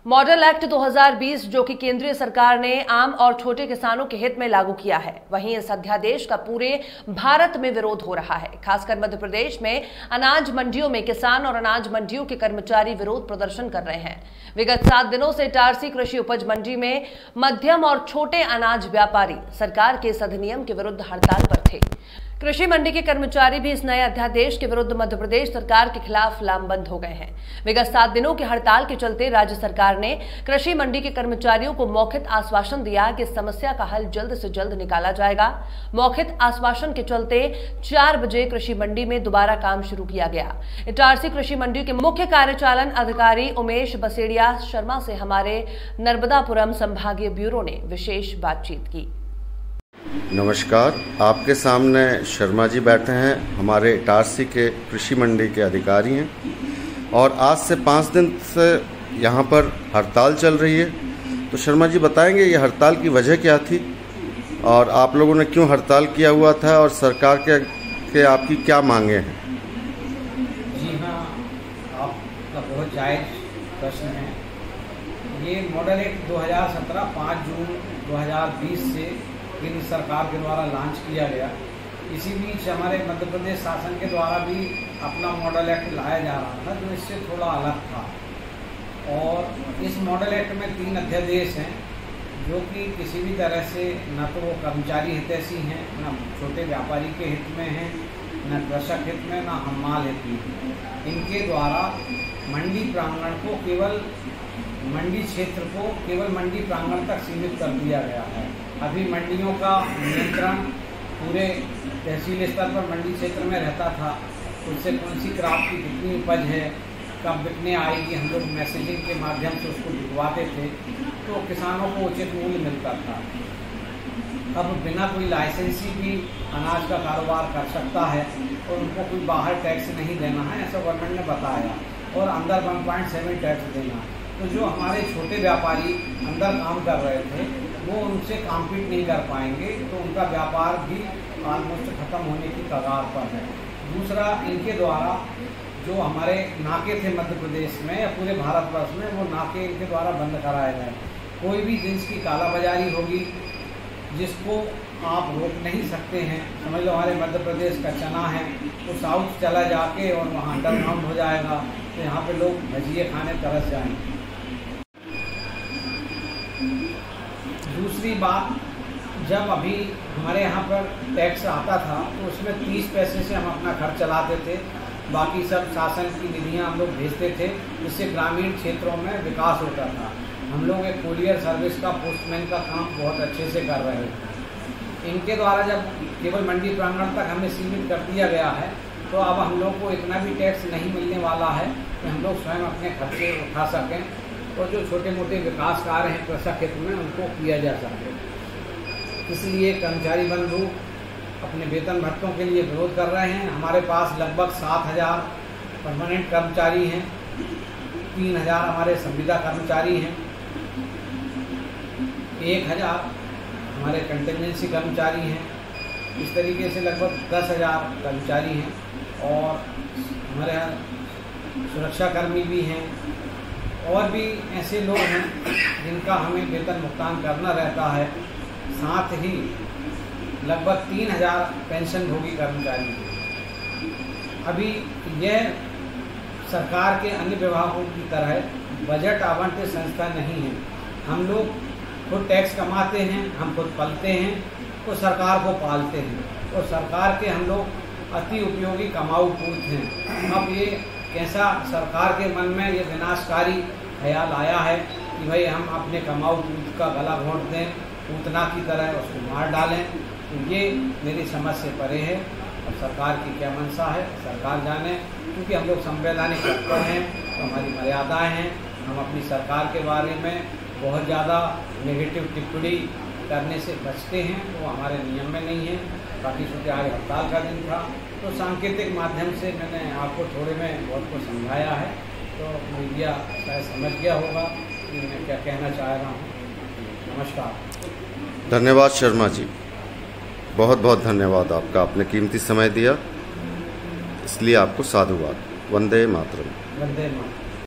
Model act 2020 जो कि केंद्रीय सरकार ने आम और छोटे किसानों के हित में लागू किया है, वहीं इस अध्यादेश का पूरे भारत में विरोध हो रहा है। खासकर मध्य प्रदेश में अनाज मंडियों में किसान और अनाज मंडियों के कर्मचारी विरोध प्रदर्शन कर रहे हैं। विगत 7 दिनों से इटारसी कृषि उपज मंडी में मध्यम और छोटे अनाज व्यापारी सरकार के इस अधिनियम के विरुद्ध हड़ताल पर थे। कृषि मंडी के कर्मचारी भी इस नए अध्यादेश के विरुद्ध मध्य प्रदेश सरकार के खिलाफ लामबंद हो गए हैं। विगत 7 दिनों की हड़ताल के चलते राज्य सरकार ने कृषि मंडी के कर्मचारियों को मौखिक आश्वासन दिया कि इस समस्या का हल जल्द से जल्द निकाला जाएगा। मौखिक आश्वासन के चलते 4 बजे कृषि मंडी में दोबारा काम शुरू किया गया। इटारसी कृषि मंडी के मुख्य कार्यचालन अधिकारी उमेश बसेड़िया शर्मा से हमारे नर्मदापुरम संभागीय ब्यूरो ने विशेष बातचीत की। नमस्कार, आपके सामने शर्मा जी बैठे हैं, हमारे इटारसी के कृषि मंडी के अधिकारी हैं और आज से 5 दिन से यहाँ पर हड़ताल चल रही है। तो शर्मा जी बताएंगे ये हड़ताल की वजह क्या थी और आप लोगों ने क्यों हड़ताल किया हुआ था और सरकार के आपकी क्या मांगे हैं? जी हाँ, आपका बहुत जायज़ प्रश्न है। ये मॉडल एक्ट 2017 5 जून 2020 से केंद्र सरकार के द्वारा लॉन्च किया गया। इसी बीच हमारे मध्य प्रदेश शासन के द्वारा भी अपना मॉडल एक्ट लाया जा रहा था जो इससे थोड़ा अलग था। और इस मॉडल एक्ट में 3 अध्यादेश हैं जो कि किसी भी तरह से न तो वो कर्मचारी हितैषी हैं, न छोटे व्यापारी के हित में हैं, न कृषक हित में, न हमाल हित में। इनके द्वारा मंडी प्रांगण को केवल मंडी क्षेत्र को केवल मंडी प्रांगण तक सीमित कर दिया गया है। अभी मंडियों का नियंत्रण पूरे तहसील स्तर पर मंडी क्षेत्र में रहता था। उससे कौन सी क्रॉप की कितनी उपज है, कब बिकने आएगी, हम लोग मैसेजिंग के माध्यम से उसको बिकवाते थे तो किसानों को उचित मूल्य मिलता था। अब बिना कोई लाइसेंसी भी अनाज का कारोबार कर सकता है और उनको कोई बाहर टैक्स नहीं देना है, ऐसा गवर्नमेंट ने बताया, और अंदर 1.7 टैक्स देना। तो जो हमारे छोटे व्यापारी अंदर काम कर रहे थे वो उनसे कॉम्पीट नहीं कर पाएंगे, तो उनका व्यापार भी ऑलमोस्ट ख़त्म होने की कगार पर है। दूसरा, इनके द्वारा जो हमारे नाके थे मध्य प्रदेश में या पूरे भारतवर्ष में, वो नाके इनके द्वारा बंद कराए गए। कोई भी जिन्स की कालाबाजारी होगी जिसको आप रोक नहीं सकते हैं। समझ लो हमारे मध्य प्रदेश का चना है वो साउथ चला जाके और वहाँ अंडरग्राउंड हो जाएगा, तो यहाँ पे लोग भजिए खाने तरस जाएंगे। दूसरी बात, जब अभी हमारे यहाँ पर टैक्स आता था तो उसमें 30 पैसे से हम अपना घर चलाते थे, बाकी सब शासन की निधियाँ हम लोग भेजते थे, जिससे ग्रामीण क्षेत्रों में विकास होता था। हम लोग एक कुरियर सर्विस का, पोस्टमैन का काम बहुत अच्छे से कर रहे थे। इनके द्वारा जब केवल मंडी प्रांगण तक हमें सीमित कर दिया गया है तो अब हम लोग को इतना भी टैक्स नहीं मिलने वाला है कि हम लोग स्वयं अपने खर्चे उठा सकें और जो छोटे मोटे विकास कार्य हैं कृषक हित में उनको किया जा सके। इसलिए कर्मचारी बंधु अपने वेतन भत्तों के लिए विरोध कर रहे हैं। हमारे पास लगभग 7,000 परमानेंट कर्मचारी हैं, 3,000 हमारे संविदा कर्मचारी हैं, 1,000 हमारे कंटिजेंसी कर्मचारी हैं। इस तरीके से लगभग 10,000 कर्मचारी हैं और हमारे यहाँ सुरक्षाकर्मी भी हैं और भी ऐसे लोग हैं जिनका हमें वेतन भुगतान करना रहता है। साथ ही लगभग 3,000 पेंशनभोगी कर्मचारी हैं। अभी यह सरकार के अन्य विभागों की तरह बजट आवंटित संस्था नहीं है। हम लोग खुद टैक्स कमाते हैं, हम खुद पलते हैं तो सरकार को पालते हैं और सरकार के हम लोग अति उपयोगी कमाऊ पूत हैं। अब ये कैसा सरकार के मन में ये विनाशकारी ख्याल आया है कि भाई हम अपने कमाऊ पूत का गला घोंट दें, पूतना की तरह उसको मार डालें, तो ये मेरी समझ से परे है। अब सरकार की क्या मंशा है सरकार जाने, क्योंकि हम लोग संवैधानिक तत्पर हैं तो हमारी मर्यादाएं हैं। हम अपनी सरकार के बारे में बहुत ज़्यादा नेगेटिव टिप्पणी करने से बचते हैं, वो हमारे नियम में नहीं है। बाकी चूँकि आज हड़ताल का दिन था तो सांकेतिक माध्यम से मैंने आपको थोड़े में बहुत कुछ समझाया है, तो मीडिया शायद समझ गया होगा कि मैं क्या कहना चाह रहा हूँ। नमस्कार। धन्यवाद शर्मा जी, बहुत बहुत धन्यवाद आपका, आपने कीमती समय दिया, इसलिए आपको साधुवाद। वंदे मातरम। वंदे मातरम।